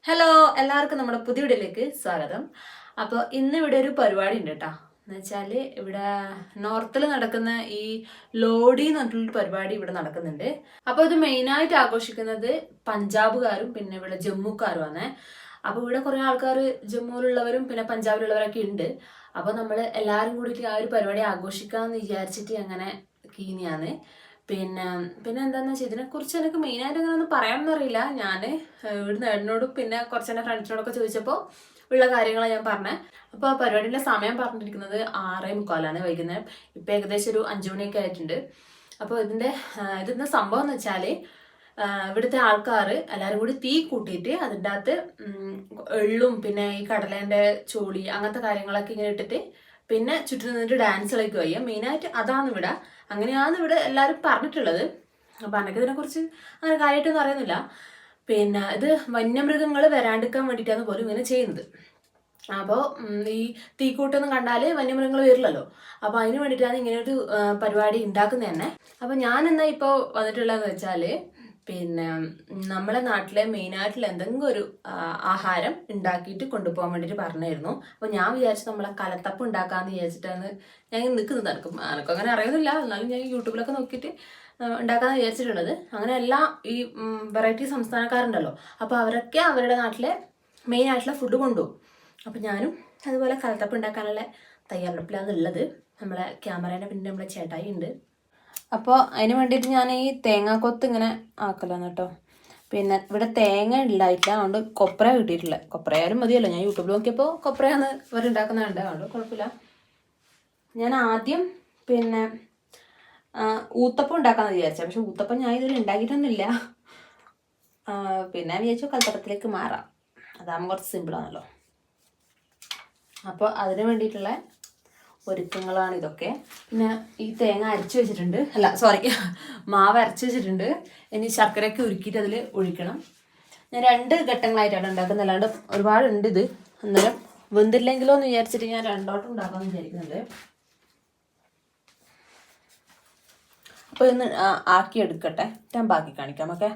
Hello, എല്ലാവർക്കും നമ്മുടെ പുതിയ വീഡിയോയിലേക്ക് സ്വാഗതം. അപ്പോൾ ഇന്ന് ഇവിടെ ഒരു പരിപാടി ഉണ്ട് കേട്ടോ. എന്ന് വെച്ചാൽ ഇവിടെ നോർത്തിൽ നടക്കുന്ന ഈ ലോഡി എന്ന് പറഞ്ഞിട്ടുള്ളൊരു പരിപാടി ഇവിടെ നടക്കുന്നുണ്ട്. അപ്പോൾ ഇത് മെയിനായിട്ട് ആഘോഷിക്കുന്നത് പഞ്ചാബുകാരും പിന്നെ ഇവിടെ ജമ്മുക്കാരുമാണ്. അപ്പോൾ ഇവിടെ കുറേ ആൾക്കാർ ജമ്മുവിലുള്ളവരും പിന്നെ പഞ്ചാബിലുള്ളവരൊക്കെ ഉണ്ട്. അപ്പോൾ നമ്മൾ എല്ലാവരും കൂടിയിട്ട് ആ ഒരു പരിപാടി ആഘോഷിക്കാമെന്ന് വിചാരിച്ചിട്ട് അങ്ങനെ കീനിയാണ്. പിന്നെ എന്താണെന്ന് വെച്ചാൽ ഇതിനെക്കുറിച്ച് എനിക്ക് മെയിനായിട്ട് അങ്ങനെ ഒന്നും പറയാമെന്നറിയില്ല. ഞാൻ ഇവിടുന്ന് ഏട്ടനോടും പിന്നെ കുറച്ച് എൻ്റെ ഫ്രണ്ട്സിനോടൊക്കെ ചോദിച്ചപ്പോൾ ഉള്ള കാര്യങ്ങളാണ് ഞാൻ പറഞ്ഞത്. അപ്പോൾ ആ പരിപാടിയുടെ സമയം പറഞ്ഞിരിക്കുന്നത് 6:45 വൈകുന്നേരം. ഇപ്പം ഏകദേശം ഒരു 5 മണിയൊക്കെ ആയിട്ടുണ്ട്. അപ്പോൾ ഇതിൻ്റെ സംഭവം എന്ന് വെച്ചാൽ ഇവിടുത്തെ ആൾക്കാർ എല്ലാവരും കൂടി തീ കൂട്ടിയിട്ട് അതിൻ്റെ അകത്ത് എള്ളും പിന്നെ ഈ കടലേൻ്റെ ചോളി അങ്ങനത്തെ കാര്യങ്ങളൊക്കെ ഇങ്ങനെ ഇട്ടിട്ട് പിന്നെ ചുറ്റും നിന്നിട്ട് ഡാൻസ് കളിക്കുക ചെയ്യുക. മെയിനായിട്ട് അതാണ് ഇവിടെ, അങ്ങനെയാണ് ഇവിടെ എല്ലാവരും പറഞ്ഞിട്ടുള്ളത്. അപ്പം എനിക്ക് ഇതിനെക്കുറിച്ച് അങ്ങനെ കാര്യമായിട്ടൊന്നും അറിയുന്നില്ല. പിന്നെ ഇത് വന്യമൃഗങ്ങൾ വരാണ്ടിരിക്കാൻ വേണ്ടിയിട്ടാണ് പോലും ഇങ്ങനെ ചെയ്യുന്നത്. അപ്പോൾ ഈ തീക്കൂട്ടൊന്നും കണ്ടാൽ വന്യമൃഗങ്ങൾ വരില്ലല്ലോ. അപ്പോൾ അതിന് വേണ്ടിയിട്ടാണ് ഇങ്ങനെ ഒരു പരിപാടി ഉണ്ടാക്കുന്നത് തന്നെ. അപ്പോൾ ഞാൻ എന്നാൽ ഇപ്പോൾ വന്നിട്ടുള്ളതെന്ന് വെച്ചാൽ പിന്നെ നമ്മളെ നാട്ടിലെ മെയിനായിട്ടുള്ള എന്തെങ്കിലും ഒരു ആഹാരം ഉണ്ടാക്കിയിട്ട് കൊണ്ടുപോകാൻ വേണ്ടിയിട്ട് പറഞ്ഞായിരുന്നു. അപ്പോൾ ഞാൻ വിചാരിച്ചു നമ്മളെ കലത്തപ്പം ഉണ്ടാക്കാമെന്ന് വിചാരിച്ചിട്ടാണ് ഞാൻ നിൽക്കുന്നത്. എനിക്കും അങ്ങനെ അറിയുന്നില്ല, എന്നാലും ഞാൻ യൂട്യൂബിലൊക്കെ നോക്കിയിട്ട് ഉണ്ടാക്കാമെന്ന് വിചാരിച്ചിട്ടുള്ളത്. അങ്ങനെ എല്ലാ ഈ വെറൈറ്റി സംസ്ഥാനക്കാരുണ്ടല്ലോ, അപ്പോൾ അവരൊക്കെ അവരുടെ നാട്ടിലെ മെയിനായിട്ടുള്ള ഫുഡ് കൊണ്ടുപോകും. അപ്പോൾ ഞാനും അതുപോലെ കലത്തപ്പം ഉണ്ടാക്കാനുള്ള തയ്യാറെടുപ്പിലാണ് ഉള്ളത്. നമ്മളെ ക്യാമറേൻ്റെ പിന്നെ നമ്മളെ ചേട്ടായി ഉണ്ട്. അപ്പോൾ അതിന് വേണ്ടിയിട്ട് ഞാൻ ഈ തേങ്ങാക്കൊത്ത് ഇങ്ങനെ ആക്കലാണ് കേട്ടോ. പിന്നെ ഇവിടെ തേങ്ങ ഉണ്ടായിട്ടില്ല, അതുകൊണ്ട് കൊപ്ര കിട്ടിയിട്ടില്ല. കൊപ്രയായാലും മതിയല്ലോ, ഞാൻ യൂട്യൂബിൽ നോക്കിയപ്പോൾ കൊപ്രയാണ് ഇവരുണ്ടാക്കുന്നുണ്ട്, അതുകൊണ്ട് കുഴപ്പമില്ല. ഞാൻ ആദ്യം പിന്നെ ഊത്തപ്പം ഉണ്ടാക്കാമെന്ന് വിചാരിച്ചത്, പക്ഷെ ഊത്തപ്പം ഞാൻ ഇതുവരെ ഉണ്ടാക്കിയിട്ടൊന്നുമില്ല. പിന്നെ വിചാരിച്ചു കൽത്തപ്പത്തിലേക്ക് മാറാം, അതാകുമ്പോൾ കുറച്ച് സിമ്പിളാണല്ലോ. അപ്പോൾ അതിന് വേണ്ടിയിട്ടുള്ള ഒരുക്കങ്ങളാണ് ഇതൊക്കെ. പിന്നെ ഈ തേങ്ങ അരച്ച് വെച്ചിട്ടുണ്ട്, മാവ് അരച്ച് വെച്ചിട്ടുണ്ട്. ഇനി ശർക്കരയൊക്കെ ഉരുക്കിയിട്ട് അതിൽ ഒഴിക്കണം. ഞാൻ 2 ഘട്ടങ്ങളായിട്ടാണ് ഉണ്ടാക്കുന്നത്, അല്ലാണ്ട് ഒരുപാടുണ്ട് ഇത്. അന്നേരം വെന്തില്ലെങ്കിലോ എന്ന് വിചാരിച്ചിട്ട് ഞാൻ 2 വട്ടം ഉണ്ടാക്കാമെന്ന് വിചാരിക്കുന്നുണ്ട്. അപ്പോൾ ഇന്ന് ആക്കിയെടുക്കട്ടെ, ഞാൻ ബാക്കി കാണിക്കാം. ഓക്കെ,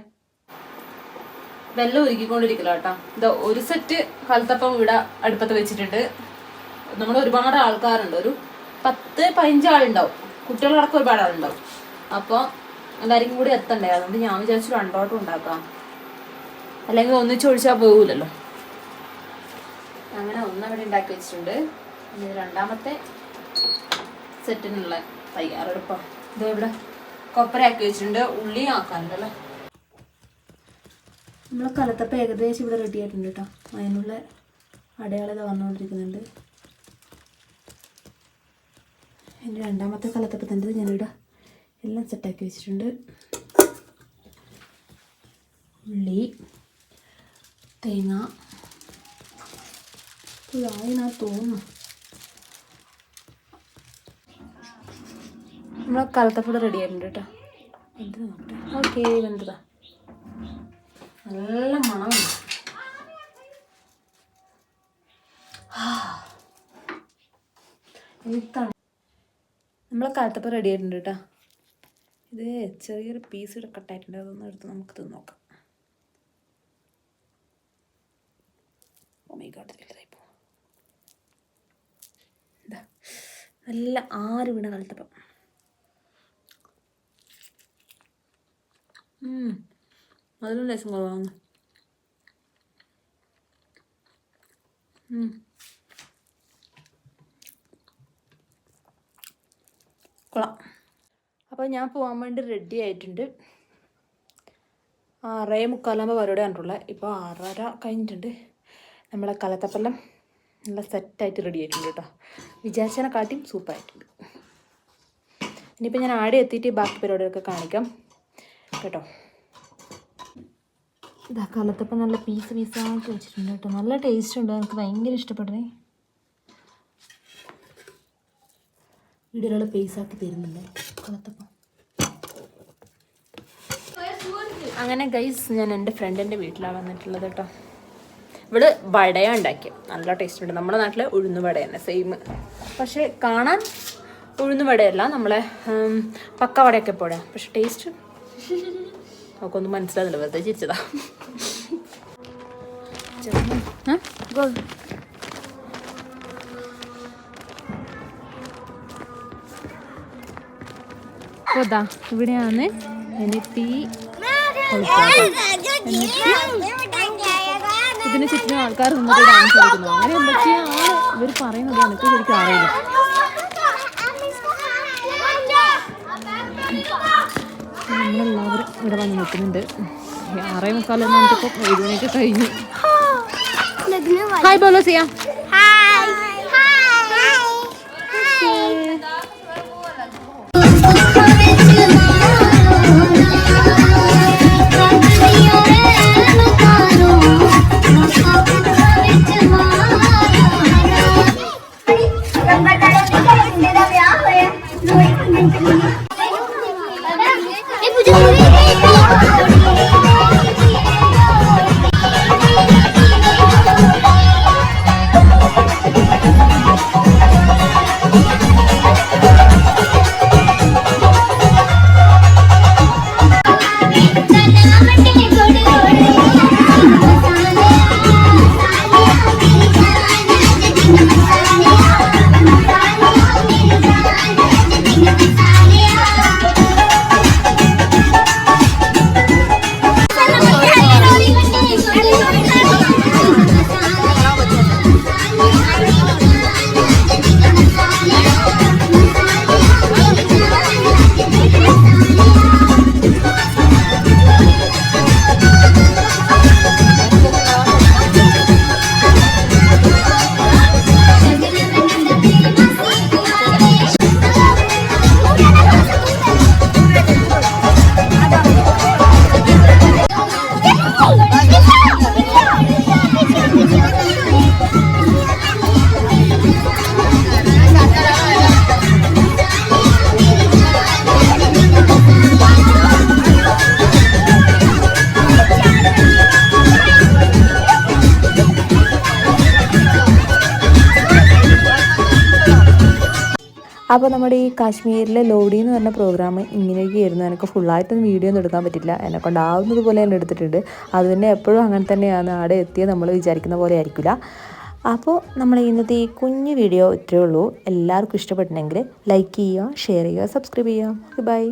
വെള്ളം ഉരുക്കിക്കൊണ്ടിരിക്കില്ല കേട്ടോ. ഇതാ ഒരു സെറ്റ് കലത്തപ്പം ഇവിടെ അടുപ്പത്ത് വെച്ചിട്ടുണ്ട്. നമ്മൾ ഒരുപാട് ആൾക്കാരുണ്ട്, ഒരു 10-15 ആളുണ്ടാവും, കുട്ടികളടക്കം ഒരുപാട് ആളുണ്ടാവും. അപ്പോൾ എല്ലാവരും കൂടി എത്തണ്ടേ, അതുകൊണ്ട് ഞാൻ വിചാരിച്ചു 2 വട്ടം ഉണ്ടാക്കാം, അല്ലെങ്കിൽ ഒന്നിച്ചൊഴിച്ചാൽ പോകില്ലല്ലോ. അങ്ങനെ ഒന്നവിടെ ഉണ്ടാക്കി വെച്ചിട്ടുണ്ട്. ഇനി രണ്ടാമത്തെ സെറ്റിനുള്ള തയ്യാറെടുപ്പാണ്. ഇത് ഇവിടെ കൊപ്പരയാക്കി വെച്ചിട്ടുണ്ട്, ഉള്ളി ആക്കാനുണ്ടല്ലോ. നമ്മളെ കലത്തപ്പം ഏകദേശം ഇവിടെ റെഡി ആയിട്ടുണ്ട് കേട്ടോ. അതിനുള്ള അടയാളത വന്നുകൊണ്ടിരിക്കുന്നുണ്ട്. എൻ്റെ രണ്ടാമത്തെ കലത്തപ്പത്തിൻ്റെ ഞാനിവിടെ എല്ലാം സെറ്റാക്കി വെച്ചിട്ടുണ്ട്. ഉള്ളി, തേങ്ങ ഇതായിനാ തോന്നുന്നു. നമ്മളെ കലത്തപ്പം റെഡി ആയിട്ടുണ്ട് കേട്ടോ. എന്ത് നോക്കട്ടെ, ഓക്കെ, വെന്തതാ, നല്ല മണമുണ്ട്. ഇതാണ് നമ്മളെ കലത്തപ്പം റെഡി ആയിട്ടുണ്ട് കേട്ടോ. ഇത് ചെറിയൊരു പീസ് ഇവിടെ കട്ടായിട്ടുണ്ട്, അതൊന്നും എടുത്ത് നമുക്ക് തിന്ന് നോക്കാം. ഇതാ നല്ല ആര് വീണ കലത്തപ്പം. അതിലും ലേശം കുറവാണ്. കൊള്ളാം. അപ്പോൾ ഞാൻ പോകാൻ വേണ്ടി റെഡി ആയിട്ടുണ്ട്. 6:45 പരിപാടി കണ്ടിട്ടുള്ളത്. ഇപ്പോൾ 6:30 കഴിഞ്ഞിട്ടുണ്ട്. നമ്മളെ കലത്തപ്പെല്ലാം നല്ല സെറ്റായിട്ട് റെഡി ആയിട്ടുണ്ട് കേട്ടോ. വിചാരിച്ചതിനെക്കാട്ടിയും സൂപ്പറായിട്ടുണ്ട്. ഇനിയിപ്പോൾ ഞാൻ ആടെ എത്തിയിട്ട് ബാക്കി പരിപാടികളൊക്കെ കാണിക്കാം കേട്ടോ. ഇതാ കലത്തപ്പം നല്ല പീസാക്കി വെച്ചിട്ടുണ്ട് കേട്ടോ. നല്ല ടേസ്റ്റ് ഉണ്ട്, എനിക്ക് ഭയങ്കര ഇഷ്ടപ്പെട്ടേ. വീടുകൾ പീസാക്കി തരുന്നുണ്ട് കലത്തപ്പം. അങ്ങനെ ഗൈസ്, ഞാൻ എൻ്റെ ഫ്രണ്ടിൻ്റെ വീട്ടിലാണ് വന്നിട്ടുള്ളത് കേട്ടോ. ഇവിടെ വടയാണ് ഉണ്ടാക്കിയത്, നല്ല ടേസ്റ്റ് ഉണ്ട്. നമ്മുടെ നാട്ടിലെ ഉഴുന്ന് വട തന്നെ സെയിം, പക്ഷേ കാണാൻ ഉഴുന്ന് വടയല്ല, നമ്മളെ പക്ക വടയൊക്കെ പോടാ, പക്ഷെ ടേസ്റ്റ് നമുക്കൊന്നും മനസ്സിലാകുന്നില്ല, വെറുതെ ചിരിച്ചതാ. അപ്പോൾ ഇതാ ഇവിടെയാണ് എനിക്ക് ഇതിന് ചുറ്റും ആൾക്കാർ നിന്നിട്ട് ഡാൻസ് കളിക്കുന്നു. അങ്ങനെ എന്തൊക്കെയാണ് ഇവർ പറയുന്നത് എനിക്ക് ശരിക്കും അറിയില്ല. നമ്മളെല്ലാവരും ഇവിടെ വന്ന് നിൽക്കുന്നുണ്ട്. 6:45 നമുക്കിപ്പോൾ 7 മണിയൊക്കെ കഴിഞ്ഞു. ഹായ് ബോലോ സിയ. അപ്പോൾ നമ്മുടെ ഈ കാശ്മീരിലെ ലോഡി എന്ന് പറഞ്ഞ പ്രോഗ്രാം ഇങ്ങനെയൊക്കെയായിരുന്നു. എനിക്ക് ഫുള്ളായിട്ടൊന്നും വീഡിയോ ഒന്നും എടുക്കാൻ പറ്റില്ല. എന്നെക്കൊണ്ടാവുന്നത് പോലെ തന്നെ എടുത്തിട്ടുണ്ട്. അത് തന്നെ എപ്പോഴും അങ്ങനെ തന്നെയാണ്. അവിടെ എത്തിയത് നമ്മൾ വിചാരിക്കുന്ന പോലെ ആയിരിക്കില്ല. അപ്പോൾ നമ്മൾ ഇന്നത്തെ ഈ കുഞ്ഞു വീഡിയോ ഇത്രയേ ഉള്ളൂ. എല്ലാവർക്കും ഇഷ്ടപ്പെട്ടെങ്കിൽ ലൈക്ക് ചെയ്യുക, ഷെയർ ചെയ്യുക, സബ്സ്ക്രൈബ് ചെയ്യുക. ബൈ.